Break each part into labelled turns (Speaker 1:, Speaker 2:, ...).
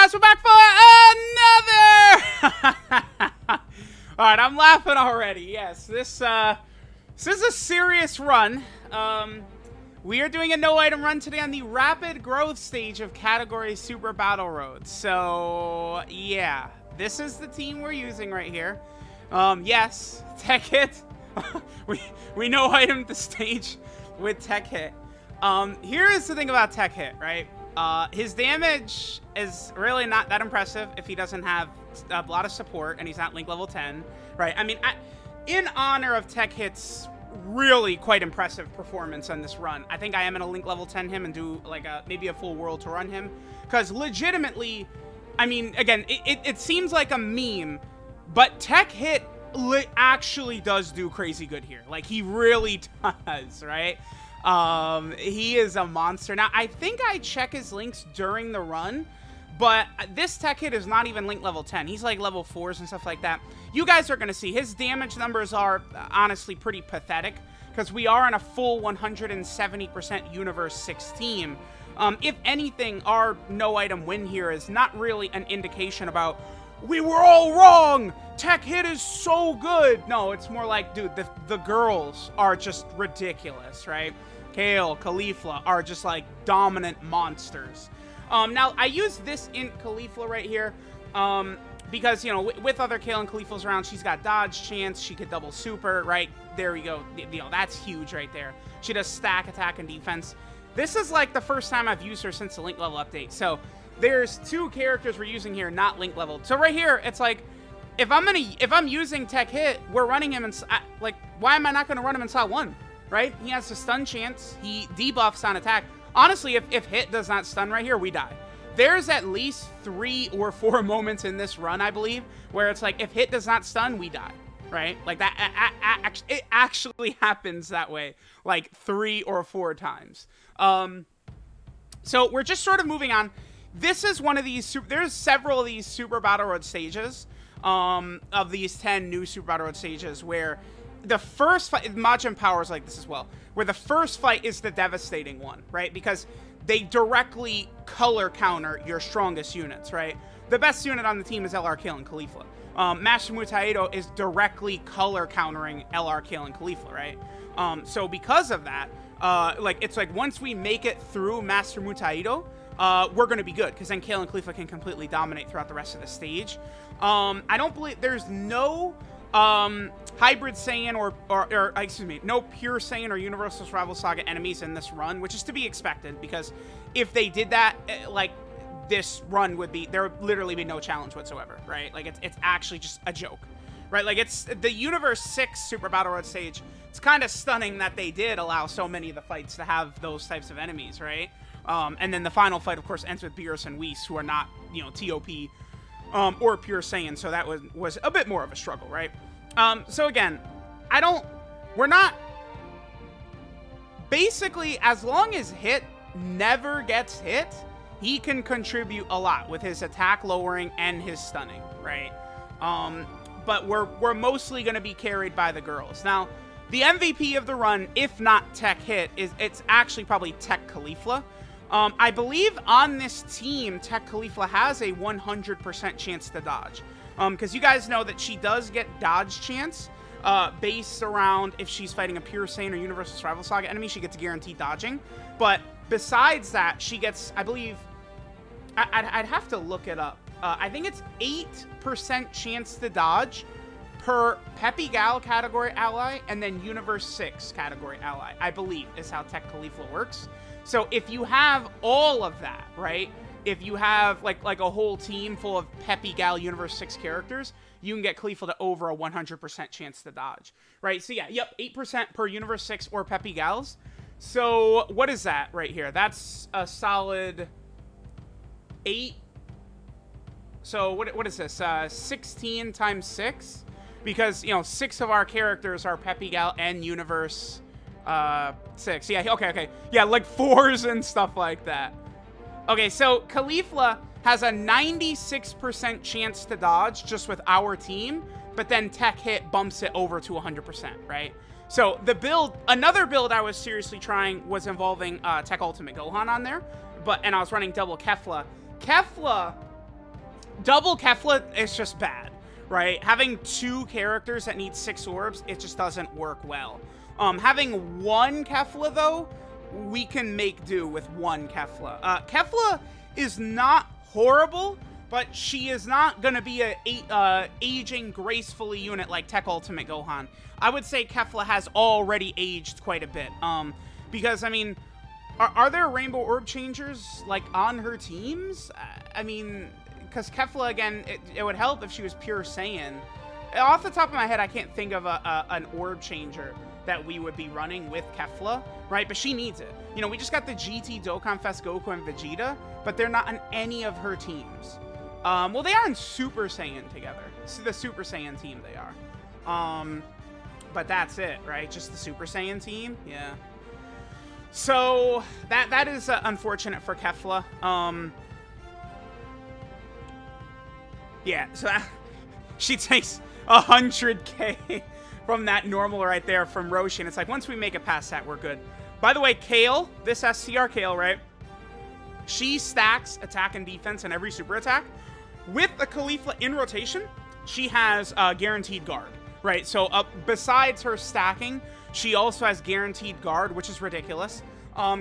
Speaker 1: guys, we're back for another! Alright, I'm laughing already. Yes, this is a serious run. We are doing a no-item run today on the rapid growth stage of category Super Battle Road. So, yeah, this is the team we're using right here. Yes, Tech Hit. we no-item the stage with Tech Hit. Here is the thing about Tech Hit, right? His damage is really not that impressive if he doesn't have a lot of support and he's not Link level 10, right? I mean, in honor of Tech Hit's really quite impressive performance on this run, I think I am going to Link level 10 him and do like maybe a full world to run him. Because legitimately, I mean, again, it seems like a meme, but Tech Hit actually does do crazy good here. Like, he really does, right? He is a monster. Now, I think I check his links during the run, but this Tech Hit is not even Link level 10. He's like level 4s and stuff like that. You guys are going to see his damage numbers are honestly pretty pathetic because we are on a full 170% Universe 6 team. If anything, our no-item win here is not really an indication about we were all wrong. Tech Hit is so good. No, it's more like, dude, the girls are just ridiculous, right? Kale, Caulifla are just like dominant monsters. Now, I use this in Caulifla right here because, you know, with other Kale and Cauliflas around, she's got dodge chance. She could double super, right? There we go. You know, that's huge right there. She does stack attack and defense. This is like the first time I've used her since the Link level update. So there's two characters we're using here, not Link level. So right here, it's like, if I'm using Tech Hit, we're running him in, like, why am I not going to run him in slot 1? Right? He has a stun chance. He debuffs on attack. Honestly, if Hit does not stun right here, we die. There's at least 3 or 4 moments in this run, I believe, where it's like, if Hit does not stun, we die. Right? Like, that, it actually happens that way. Like, 3 or 4 times. So, we're just sort of moving on. This is one of these, there's several of these Super Battle Road stages, of these 10 new Super Battle Road stages, where the first fight, Majin Power is like this as well, where the first fight is the devastating one, right? Because they directly color counter your strongest units, right? The best unit on the team is LR Kale and Caulifla. Master Mutaido is directly color countering LR Kale and Caulifla, right? So because of that, like, it's like once we make it through Master Mutaido, we're going to be good, because then Kale and Caulifla can completely dominate throughout the rest of the stage. I don't believe there's no Hybrid Saiyan or excuse me, no Pure Saiyan or Universal Rival Saga enemies in this run, which is to be expected, because if they did that, like, this run would be, there would literally be no challenge whatsoever, right? Like, it's actually just a joke, right? Like, it's the Universe 6 Super Battle Road stage. It's kind of stunning that they did allow so many of the fights to have those types of enemies, right? And then the final fight, of course, ends with Beerus and Whis, who are not, you know, TOP or Pure Saiyan, so that was a bit more of a struggle, right? So again, we're not, basically, as long as Hit never gets hit, he can contribute a lot with his attack lowering and his stunning, right? But we're mostly going to be carried by the girls. Now, the MVP of the run, if not Tech Hit, it's actually probably Tech Caulifla. I believe on this team, Tech Caulifla has a 100% chance to dodge. Because you guys know that she does get dodge chance based around if she's fighting a Pure Saiyan or Universal Rival Saga enemy, she gets guaranteed dodging. But besides that, she gets, I believe, I'd have to look it up. I think it's 8% chance to dodge per Peppy Gal category ally and then Universe 6 category ally, I believe, is how Tech Caulifla works. So if you have all of that, right? If you have like a whole team full of Peppy Gal Universe 6 characters, you can get Caulifla to over a 100% chance to dodge, right? So yeah, yep, 8% per Universe 6 or Peppy Gals. So what is that right here? That's a solid 8. So what is this? 16 times 6? Because, you know, 6 of our characters are Peppy Gal and Universe 6. Yeah, okay. Yeah, like 4s and stuff like that. Okay, so Caulifla has a 96% chance to dodge just with our team, but then Tech Hit bumps it over to 100%, right? So the build, another build I was seriously trying was involving Tech Ultimate Gohan on there, and I was running double Kefla. Kefla double Kefla is just bad, right? Having 2 characters that need 6 orbs, it just doesn't work well. Having 1 Kefla, though, we can make do with 1 Kefla. Kefla is not horrible, but she is not going to be a aging gracefully unit like Tech Ultimate Gohan. I would say Kefla has already aged quite a bit. Because, I mean, are there Rainbow Orb Changers, like, on her teams? I mean, because Kefla, again, it would help if she was pure Saiyan. Off the top of my head, I can't think of an Orb Changer that we would be running with Kefla, right? But she needs it. You know, we just got the GT Dokkan Fest Goku and Vegeta, but they're not on any of her teams. Well, they are in Super Saiyan together. So the Super Saiyan team they are. But that's it, right? Just the Super Saiyan team? Yeah. So, that is unfortunate for Kefla. Yeah, so she takes 100k from that normal right there from Roshi, and it's like, once we make it past that, we're good. By the way, Kale, this SCR Kale, right? She stacks attack and defense in every super attack. With the Caulifla in rotation, she has guaranteed guard, right? So besides her stacking, she also has guaranteed guard, which is ridiculous.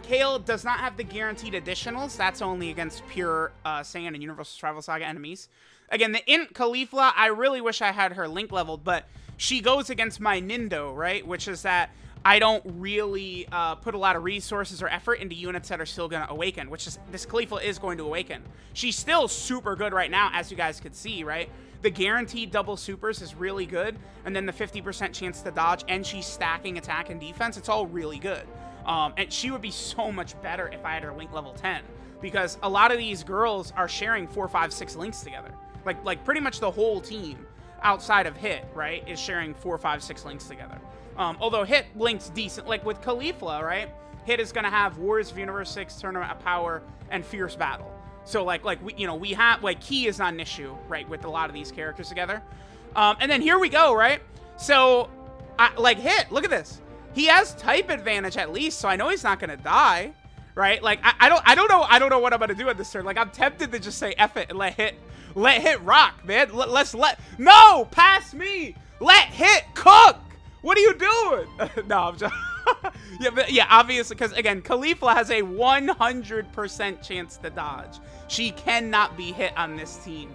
Speaker 1: Kale does not have the guaranteed additionals. That's only against pure Saiyan and Universal Travel Saga enemies. Again, the Int Caulifla, I really wish I had her link leveled, but she goes against my Nindo, right? Which is that I don't really put a lot of resources or effort into units that are still going to awaken, which is, this Caulifla is going to awaken. She's still super good right now, as you guys could see, right? The guaranteed double supers is really good, and then the 50% chance to dodge, and she's stacking attack and defense. It's all really good. And she would be so much better if I had her link level 10, because a lot of these girls are sharing 4, 5, 6 links together. Like pretty much the whole team outside of Hit, right, is sharing 4, 5, 6 links together. Although Hit links decent, like with Caulifla, right? Hit is gonna have Wars of Universe 6, Tournament of Power, and Fierce Battle. So like we have, like, Ki is not an issue, right, with a lot of these characters together. And then here we go, right? So, like Hit, look at this. He has type advantage at least, so I know he's not gonna die, right? Like I don't know what I'm gonna do at this turn. Like, I'm tempted to just say F it and let Hit rock, man. No, pass me. Let Hit cook. What are you doing? No, I'm just yeah, obviously, because again, Caulifla has a 100% chance to dodge. She cannot be hit on this team.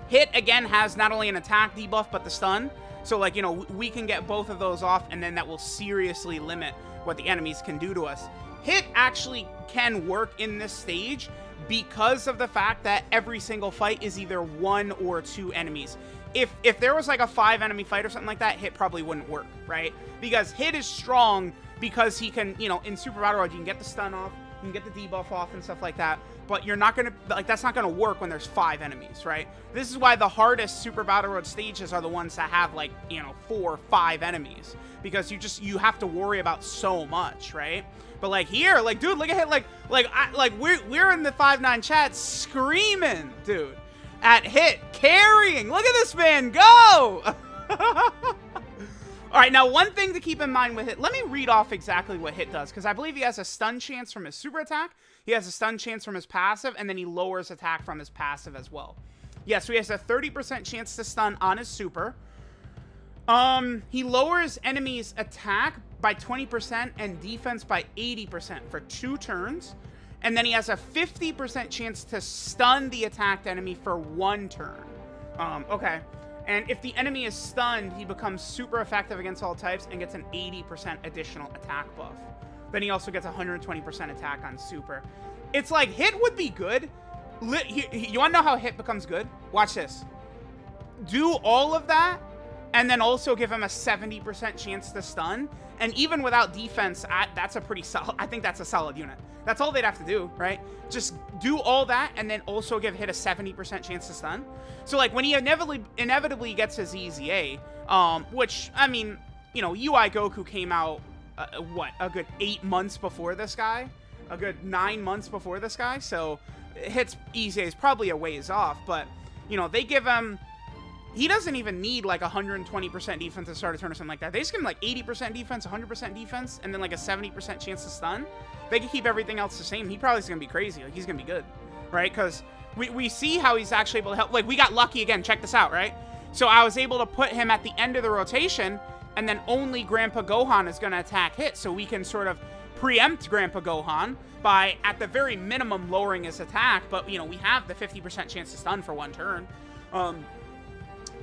Speaker 1: Hit again has not only an attack debuff but the stun. So, like, you know, we can get both of those off, and then that will seriously limit what the enemies can do to us. Hit actually can work in this stage because of the fact that every single fight is either 1 or 2 enemies. If there was like a 5 enemy fight or something like that, Hit probably wouldn't work, right? Because Hit is strong because he can, you know, in Super Battle Road, you can get the stun off, you can get the debuff off and stuff like that, but you're not gonna, like, that's not gonna work when there's 5 enemies, right? This is why the hardest Super Battle Road stages are the ones that have, like, you know, 4 or 5 enemies, because you have to worry about so much, right? But like here, like, dude, look at Hit, we're in the 5-9 chat screaming, dude, at Hit, carrying. Look at this man go. All right, now one thing to keep in mind with Hit, let me read off exactly what Hit does, because I believe he has a stun chance from his super attack, he has a stun chance from his passive, and then he lowers attack from his passive as well. Yeah, so he has a 30% chance to stun on his super. He lowers enemies' attack by 20% and defense by 80% for 2 turns. And then he has a 50% chance to stun the attacked enemy for 1 turn. Okay. And if the enemy is stunned, he becomes super effective against all types and gets an 80% additional attack buff. Then he also gets 120% attack on super. It's like, Hit would be good. You want to know how Hit becomes good? Watch this. Do all of that, and then also give him a 70% chance to stun. And even without defense, that's a pretty solid, I think that's a solid unit. That's all they'd have to do, right? Just do all that, and then also give Hit a 70% chance to stun. So, like, when he inevitably gets his EZA, which, I mean, you know, UI Goku came out, what, a good 8 months before this guy? A good 9 months before this guy? So, Hit's EZA is probably a ways off, but, you know, they give him... He doesn't even need, like, 120% defense to start a turn or something like that. They just give him, like, 80% defense, 100% defense, and then, like, a 70% chance to stun. They can keep everything else the same. He probably is going to be crazy. Like, he's going to be good, right? Because we see how he's actually able to help. Like, we got lucky again. Check this out, right? So I was able to put him at the end of the rotation, and then only Grandpa Gohan is going to attack hit, so we can sort of preempt Grandpa Gohan by, at the very minimum, lowering his attack. But, you know, we have the 50% chance to stun for one turn.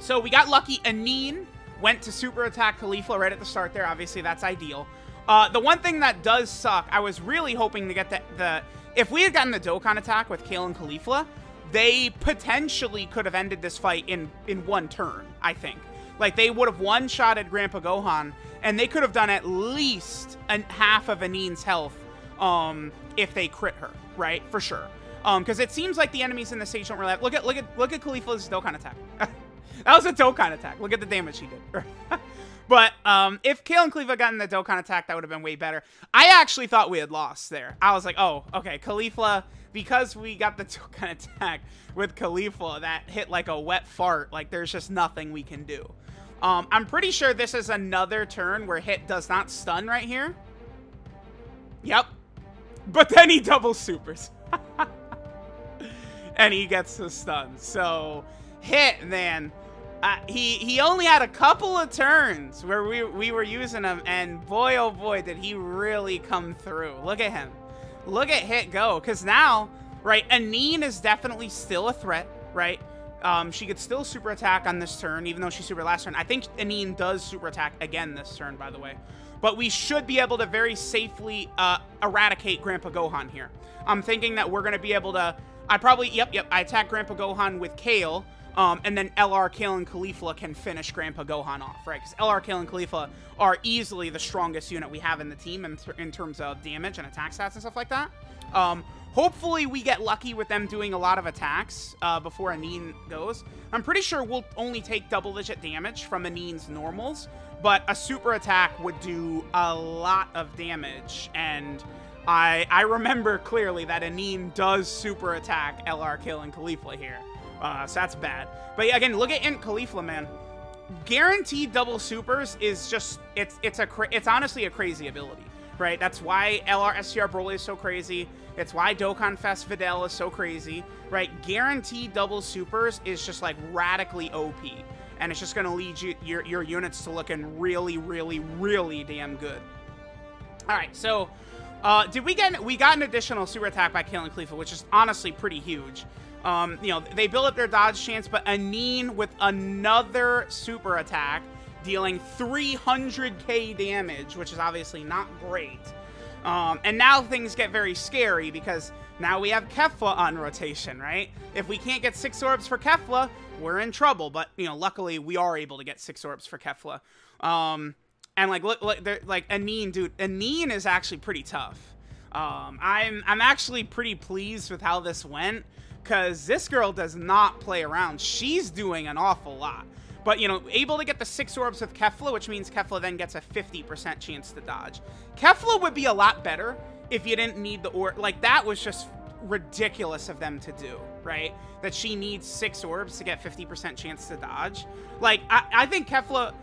Speaker 1: So we got lucky. Aneen went to super attack Caulifla right at the start there. Obviously, that's ideal. The one thing that does suck, I was really hoping to get if we had gotten the Dokkan attack with Kale and Caulifla, they potentially could have ended this fight in one turn, I think. Like, they would have one-shotted Grandpa Gohan, and they could have done at least half of Aneen's health if they crit her, right? For sure. Because it seems like the enemies in the stage don't really have... Look at Caulifla's Dokkan attack. That was a Dokkan attack. Look at the damage he did. But if Kale and Caulifla gotten the Dokkan attack, that would have been way better. I actually thought we had lost there. I was like, oh, okay, Caulifla... Because we got the Dokkan attack with Caulifla that hit like a wet fart, like there's just nothing we can do. I'm pretty sure this is another turn where Hit does not stun right here. Yep. But then he double supers. And he gets the stun. So, Hit, man, he only had a couple of turns where we were using him, and boy, oh boy, did he really come through. Look at him. Look at Hit go, because now, right, Aneen is definitely still a threat, right? She could still super attack on this turn, even though she super last turn. I think Aneen does super attack again this turn, by the way. But we should be able to very safely eradicate Grandpa Gohan here. I'm thinking that we're going to be able to... I attack Grandpa Gohan with Kale, and then LR, Kale, and Caulifla can finish Grandpa Gohan off, right? Because LR, Kale, and Caulifla are easily the strongest unit we have in the team in terms of damage and attack stats and stuff like that. Hopefully we get lucky with them doing a lot of attacks before Aneen goes. I'm pretty sure we'll only take double-digit damage from Aneen's normals, but a super attack would do a lot of damage, and I remember clearly that Aneen does super attack LR, Kale, and Caulifla here. So that's bad. But again, look at Int Caulifla, man. Guaranteed double supers is just, it's honestly a crazy ability, right? That's why LR STR Broly is so crazy. It's why Dokkan Fest Videl is so crazy, right? Guaranteed double supers is just like radically OP. And it's just going to lead your units to looking really, really, really damn good. All right, so we got an additional super attack by Kale and Caulifla, which is honestly pretty huge. You know, they build up their dodge chance, but Aneen with another super attack, dealing 300k damage, which is obviously not great. And now things get very scary because now we have Kefla on rotation, right? If we can't get 6 orbs for Kefla, we're in trouble. But, you know, luckily we are able to get 6 orbs for Kefla. And like, look, like Aneen, dude, Aneen is actually pretty tough. I'm actually pretty pleased with how this went, because this girl does not play around. She's doing an awful lot. But, you know, able to get the 6 orbs with Kefla, which means Kefla then gets a 50% chance to dodge. Kefla would be a lot better if you didn't need the orb. Like, that was just ridiculous of them to do, right? That she needs 6 orbs to get 50% chance to dodge. Like, I think Kefla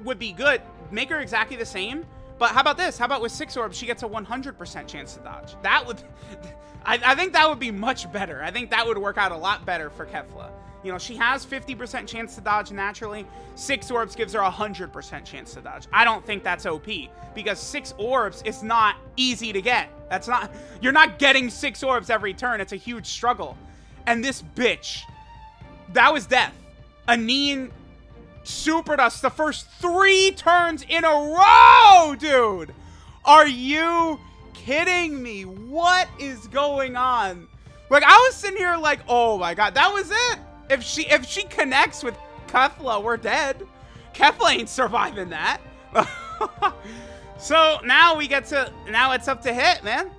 Speaker 1: would be good. Make her exactly the same. But how about this? How about with 6 orbs, she gets a 100% chance to dodge? That would... I think that would be much better. I think that would work out a lot better for Kefla. You know, she has 50% chance to dodge naturally. 6 orbs gives her a 100% chance to dodge. I don't think that's OP, because 6 orbs is not easy to get. That's not... You're not getting 6 orbs every turn. It's a huge struggle. And this bitch, that was death. Aneen supered us the first 3 turns in a row, dude. Are you kidding me? What is going on? Like, I was sitting here like, oh my god, that was it. If she connects with Kefla, we're dead. Kefla ain't surviving that. So now it's up to Hit, man.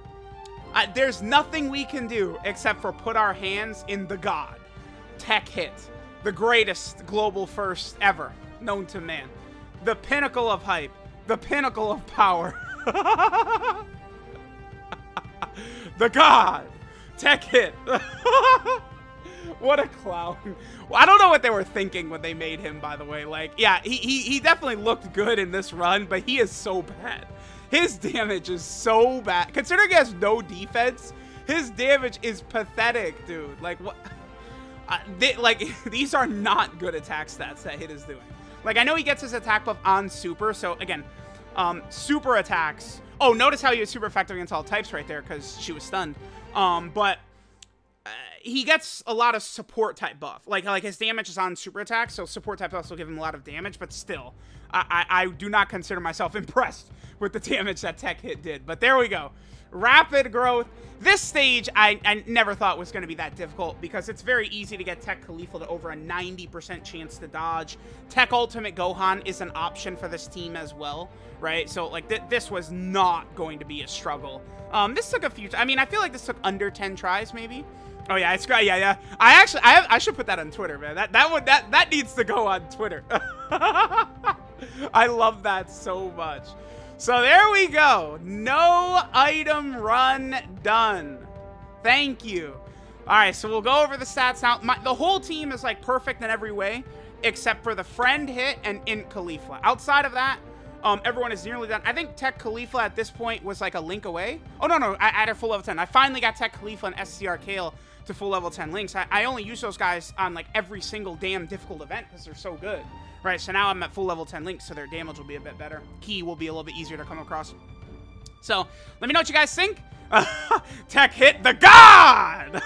Speaker 1: There's nothing we can do except for put our hands in the god. Tech Hit. The greatest global first ever known to man. The pinnacle of hype. The pinnacle of power. The god. Tech Hit. What a clown. Well, I don't know what they were thinking when they made him, by the way. Like, yeah, he definitely looked good in this run, but he is so bad. His damage is so bad. Considering he has no defense, His damage is pathetic, dude. Like, what? These are not good attack stats that Hit is doing. Like, I know he gets his attack buff on super, so, again, super attacks. Oh, notice how he was super effective against all types right there, because she was stunned. But he gets a lot of support type buff. Like his damage is on super attacks, so support type buffs will give him a lot of damage, but still, I do not consider myself impressed with the damage that Tech Hit did. But there we go. Rapid growth. This stage, I never thought was going to be that difficult because it's very easy to get Tech Khalifa to over a 90% chance to dodge. Tech Ultimate Gohan is an option for this team as well, right? So, like, this was not going to be a struggle. This took a few... I mean, I feel like this took under 10 tries, maybe. Oh, yeah, it's... Yeah. I should put that on Twitter, man. That needs to go on Twitter. I love that so much. So there we go. No item run done. Thank you. All right, so we'll go over the stats now. The whole team is like perfect in every way, except for the friend Hit and Int Khalifa. Outside of that, everyone is nearly done. I think Tech Khalifa at this point was like a link away. Oh, no, I added full level 10. I finally got Tech Khalifa and SCR Kale to full level 10 links. I only use those guys on like every single damn difficult event because they're so good. Right, so now I'm at full level 10 links, so their damage will be a bit better. Key will be a little bit easier to come across. So, let me know what you guys think. Tech Hit the God!